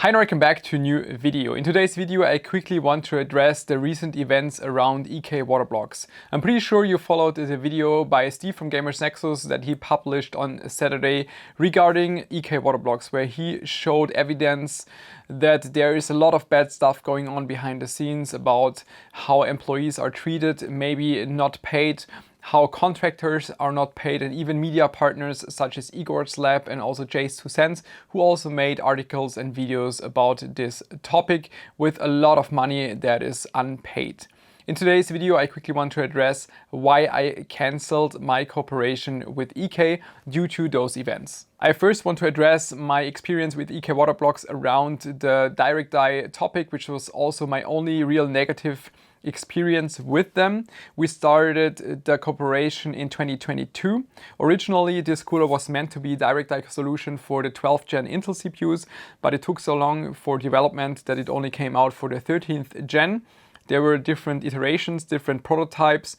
Hi and welcome back to a new video. In today's video I quickly want to address the recent events around EK water blocks. I'm pretty sure you followed the video by Steve from Gamers Nexus that he published on Saturday regarding EK water blocks, where he showed evidence that there is a lot of bad stuff going on behind the scenes about how employees are treated, maybe not paid, how contractors are not paid, and even media partners such as Igor's Lab and also Jay's 2 Cents, who also made articles and videos about this topic with a lot of money that is unpaid. In today's video, I quickly want to address why I cancelled my cooperation with EK due to those events. I first want to address my experience with EK water blocks around the direct dye topic, which was also my only real negative experience with them. We started the cooperation in 2022. Originally, this cooler was meant to be a direct dye solution for the 12th gen Intel CPUs, but it took so long for development that it only came out for the 13th gen. There were different iterations, different prototypes,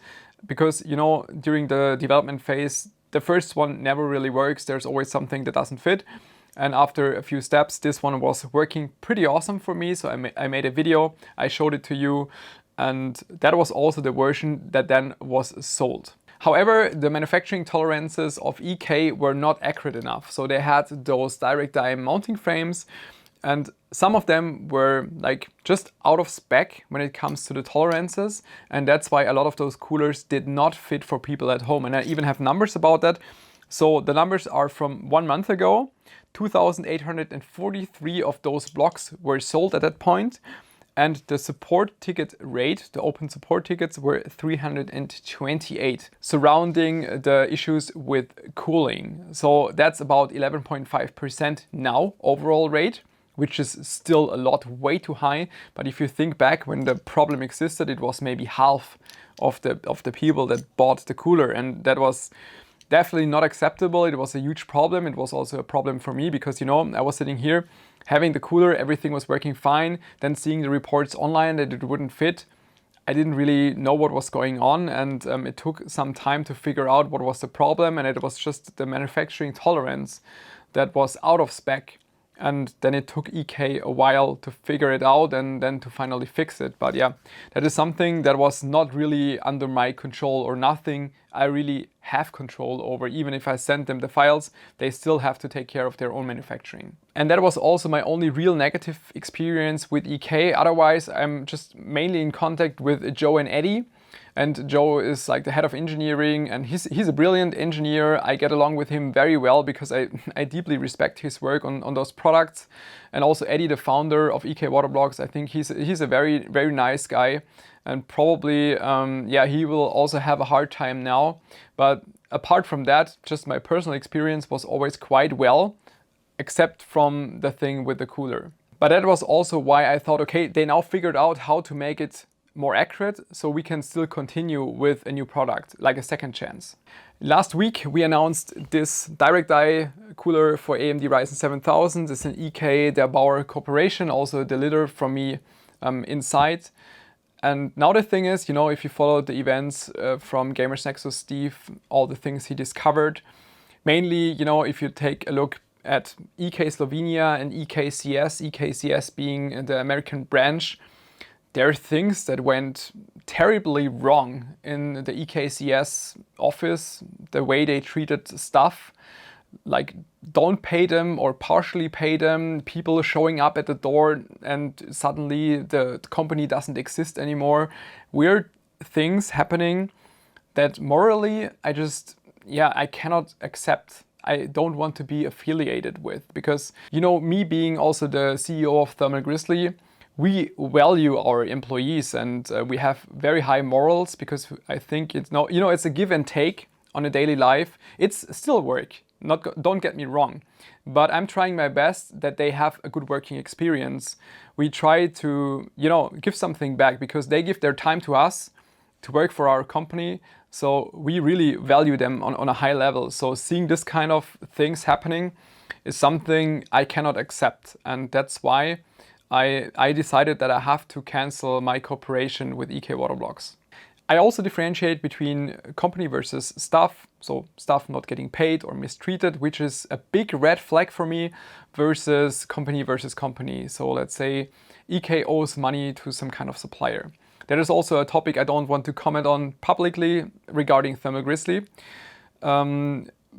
because, you know, during the development phase, the first one never really works. There's always something that doesn't fit. And after a few steps, this one was working pretty awesome for me. So I made a video, I showed it to you, and that was also the version that then was sold. However, the manufacturing tolerances of EK were not accurate enough. So they had those direct dye mounting frames, and some of them were like just out of spec when it comes to the tolerances. And that's why a lot of those coolers did not fit for people at home. And I even have numbers about that. So the numbers are from 1 month ago. 2,843 of those blocks were sold at that point. And the support ticket rate, the open support tickets, were 328 surrounding the issues with cooling. So that's about 11.5% now overall rate, which is still a lot, way too high. But if you think back when the problem existed, it was maybe half of the people that bought the cooler, and that was definitely not acceptable. It was a huge problem. It was also a problem for me because, you know, I was sitting here having the cooler, everything was working fine, then seeing the reports online that it wouldn't fit. I didn't really know what was going on, and it took some time to figure out what was the problem, and it was just the manufacturing tolerance that was out of spec. And then it took EK a while to figure it out and then to finally fix it. But yeah, that is something that was not really under my control, or nothing I really have control over. Even if I send them the files, they still have to take care of their own manufacturing. And that was also my only real negative experience with EK. Otherwise, I'm just mainly in contact with Joe and Eddie. And Joe is like the head of engineering, and he's a brilliant engineer. I get along with him very well because I deeply respect his work on those products. And also Eddie, the founder of EK Water Blocks, I think he's a very, very nice guy. And probably, yeah, he will also have a hard time now. But apart from that, just my personal experience was always quite well, except from the thing with the cooler. But that was also why I thought, okay, they now figured out how to make it more accurate, so we can still continue with a new product, like a second chance. Last week we announced this direct dye cooler for AMD Ryzen 7000. It's an EK Der Bauer Corporation, also a delivery from me inside. And now the thing is, you know, if you follow the events from Gamers Nexus Steve, all the things he discovered, mainly, you know, if you take a look at EK Slovenia and EKCS being the American branch, there are things that went terribly wrong in the EKCS office, the way they treated staff, like don't pay them or partially pay them, people showing up at the door and suddenly the company doesn't exist anymore. Weird things happening that morally I cannot accept. I don't want to be affiliated with, because, you know, me being also the CEO of Thermal Grizzly, we value our employees, and we have very high morals, because I think it's it's a give and take on a daily life. It's still work, don't get me wrong, but I'm trying my best that they have a good working experience. We try to, you know, give something back because they give their time to us to work for our company. So we really value them on a high level. So seeing this kind of things happening is something I cannot accept, and that's why I decided that I have to cancel my cooperation with EK Water Blocks. I also differentiate between company versus staff, so staff not getting paid or mistreated, which is a big red flag for me, versus company. So let's say EK owes money to some kind of supplier. That is also a topic I don't want to comment on publicly regarding Thermal Grizzly.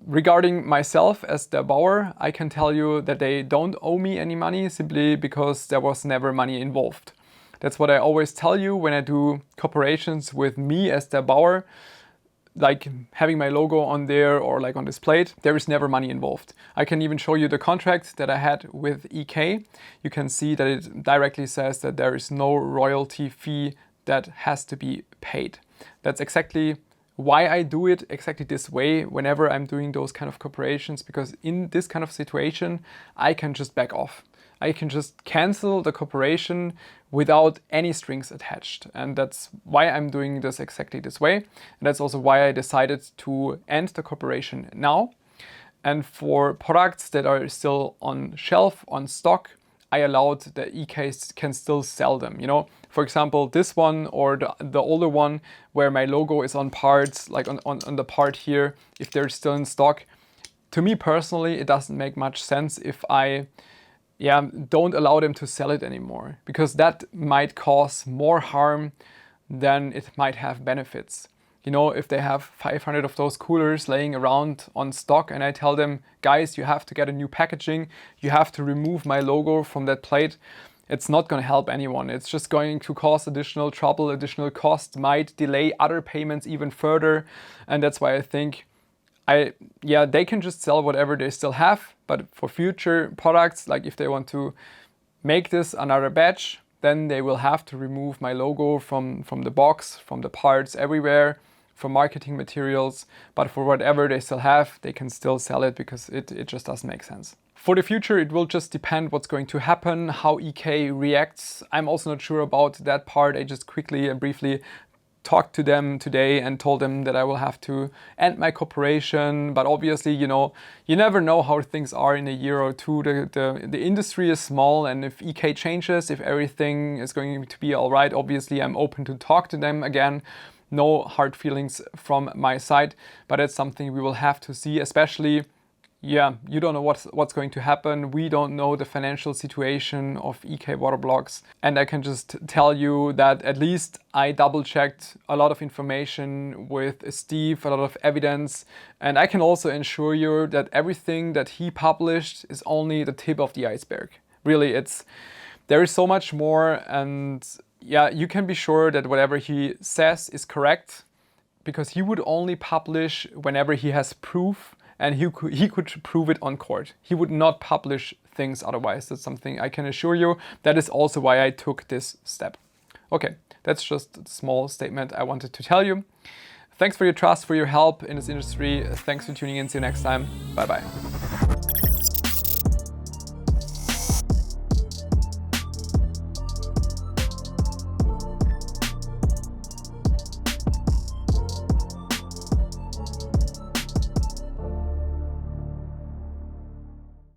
Regarding myself as the Bauer, I can tell you that they don't owe me any money simply because there was never money involved. That's what I always tell you when I do cooperations with me as the Bauer, like having my logo on there or like on this plate. There is never money involved. I can even show you the contract that I had with EK. You can see that it directly says that there is no royalty fee that has to be paid. That's exactly why I do it exactly this way whenever I'm doing those kind of cooperations, because in this kind of situation, I can just back off. I can just cancel the cooperation without any strings attached. And that's why I'm doing this exactly this way. And that's also why I decided to end the cooperation now. And for products that are still on shelf, on stock, I allowed the EKs can still sell them. You know, for example, this one or the older one where my logo is on parts, like on the part here, if they're still in stock. To me personally, it doesn't make much sense if I don't allow them to sell it anymore, because that might cause more harm than it might have benefits. You know, if they have 500 of those coolers laying around on stock and I tell them, guys, you have to get a new packaging, you have to remove my logo from that plate, it's not going to help anyone. It's just going to cause additional trouble, additional cost, might delay other payments even further. And that's why I think they can just sell whatever they still have, but for future products, like if they want to make this another batch, then they will have to remove my logo from the box, from the parts, everywhere, for marketing materials. But for whatever they still have, they can still sell it, because it just doesn't make sense. For the future, it will just depend what's going to happen, how EK reacts. I'm also not sure about that part. I just quickly and briefly talked to them today and told them that I will have to end my cooperation. But obviously, you know, you never know how things are in a year or two. The industry is small, and if EK changes, if everything is going to be all right, obviously I'm open to talk to them again. No hard feelings from my side, but it's something we will have to see, especially you don't know what's going to happen. We don't know the financial situation of EK Waterblocks. And I can just tell you that at least I double checked a lot of information with Steve, a lot of evidence. And I can also ensure you that everything that he published is only the tip of the iceberg. Really, there is so much more. And you can be sure that whatever he says is correct, because he would only publish whenever he has proof. And he could prove it on court. He would not publish things otherwise. That's something I can assure you. That is also why I took this step. Okay, that's just a small statement I wanted to tell you. Thanks for your trust, for your help in this industry. Thanks for tuning in. See you next time. Bye-bye.